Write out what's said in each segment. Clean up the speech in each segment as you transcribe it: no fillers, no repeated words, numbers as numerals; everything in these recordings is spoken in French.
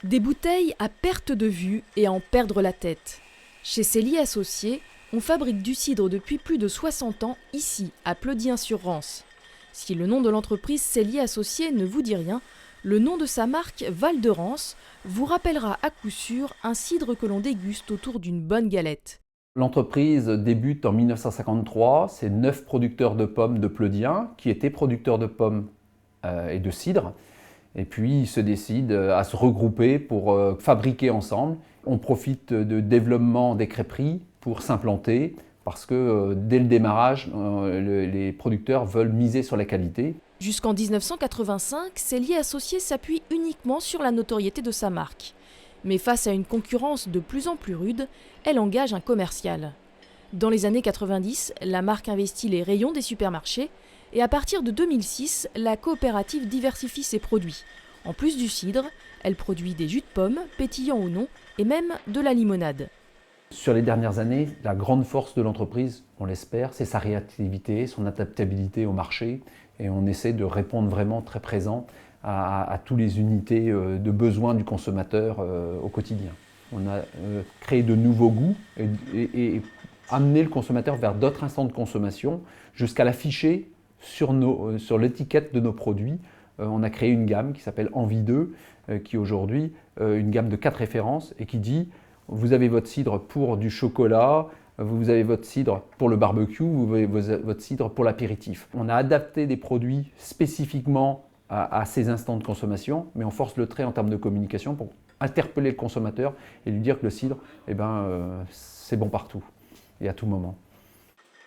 Des bouteilles à perte de vue et à en perdre la tête. Chez Célie Associés, on fabrique du cidre depuis plus de 60 ans, ici, à Pleudihen-sur-Rance. Si le nom de l'entreprise Célie Associés ne vous dit rien, le nom de sa marque Val de Rance vous rappellera à coup sûr un cidre que l'on déguste autour d'une bonne galette. L'entreprise débute en 1953, c'est 9 producteurs de pommes de Pleudihen qui étaient producteurs de pommes et de cidre. Et puis ils se décident à se regrouper pour fabriquer ensemble. On profite du développement des crêperies pour s'implanter parce que dès le démarrage, les producteurs veulent miser sur la qualité. Jusqu'en 1985, Célie Associés s'appuie uniquement sur la notoriété de sa marque. Mais face à une concurrence de plus en plus rude, elle engage un commercial. Dans les années 90, la marque investit les rayons des supermarchés et à partir de 2006, la coopérative diversifie ses produits. En plus du cidre, elle produit des jus de pommes, pétillants ou non, et même de la limonade. Sur les dernières années, la grande force de l'entreprise, on l'espère, c'est sa réactivité, son adaptabilité au marché. Et on essaie de répondre vraiment très présent à toutes les unités de besoins du consommateur au quotidien. On a créé de nouveaux goûts et amené le consommateur vers d'autres instants de consommation jusqu'à l'afficher sur l'étiquette de nos produits. On a créé une gamme qui s'appelle Envie 2, qui est aujourd'hui une gamme de 4 références et qui dit vous avez votre cidre pour du chocolat, vous avez votre cidre pour le barbecue, vous avez votre cidre pour l'apéritif. On a adapté des produits spécifiquement à ces instants de consommation, mais on force le trait en termes de communication pour interpeller le consommateur et lui dire que le cidre, c'est bon partout et à tout moment.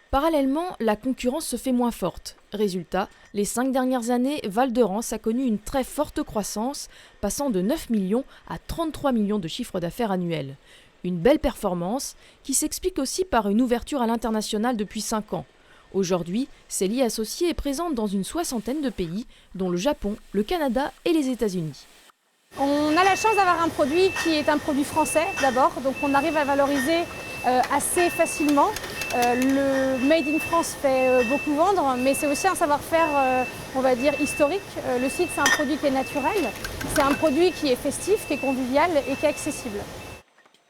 Parallèlement, la concurrence se fait moins forte. Résultat, les 5 dernières années, Val de Rance a connu une très forte croissance, passant de 9 millions à 33 millions de chiffre d'affaires annuel. Une belle performance qui s'explique aussi par une ouverture à l'international depuis 5 ans. Aujourd'hui, Célie Associés est présente dans une 60aine de pays, dont le Japon, le Canada et les États-Unis. On a la chance d'avoir un produit qui est un produit français d'abord, donc on arrive à valoriser assez facilement. Le Made in France fait beaucoup vendre, mais c'est aussi un savoir-faire, on va dire, historique. Le cidre, c'est un produit qui est naturel, c'est un produit qui est festif, qui est convivial et qui est accessible.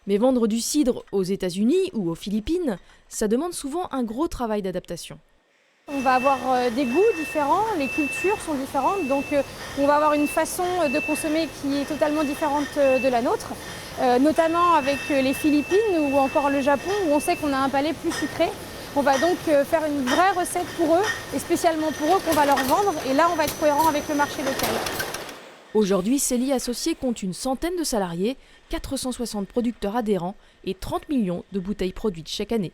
Mais vendre du cidre aux États-Unis ou aux Philippines, ça demande souvent un gros travail d'adaptation. On va avoir des goûts différents, les cultures sont différentes, donc on va avoir une façon de consommer qui est totalement différente de la nôtre, notamment avec les Philippines ou encore le Japon où on sait qu'on a un palais plus sucré. On va donc faire une vraie recette pour eux et spécialement pour eux qu'on va leur vendre et là on va être cohérent avec le marché local. Aujourd'hui, Célie Associés compte une centaine de salariés, 460 producteurs adhérents et 30 millions de bouteilles produites chaque année.